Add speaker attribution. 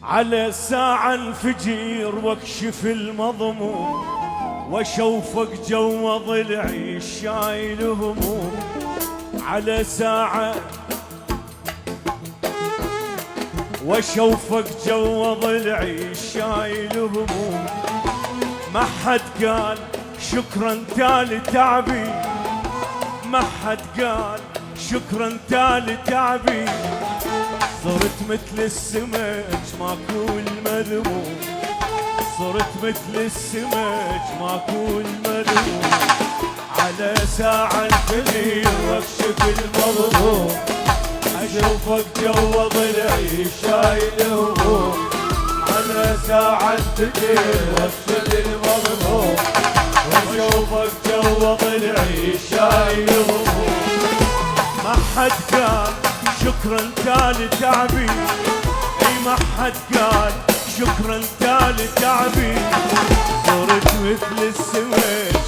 Speaker 1: على ساعة انفجر واكشف المضمون، واشوفك جوا ضلعي الشايل هموم. على ساعة واشوفك جوا ضلعي الشايل هموم. ما حد قال شكرا تالي تعبي، ما حد قال شكرا تالي تعبي. صرت مثل السمك ماكو المذموم، صرت مثل السمك ماكو المذموم. على ساعة الفجر واكشف المضمون، اشوفك جوا ضلعي شايل هموم. على ساعة الفجر واكشف المضمون، واشوفك جوا ضلعي شايل هموم. ما حد قال شكرا تالي تعبي، اي ما حد قال شكرا تالي تعبي. صرت مثل السمك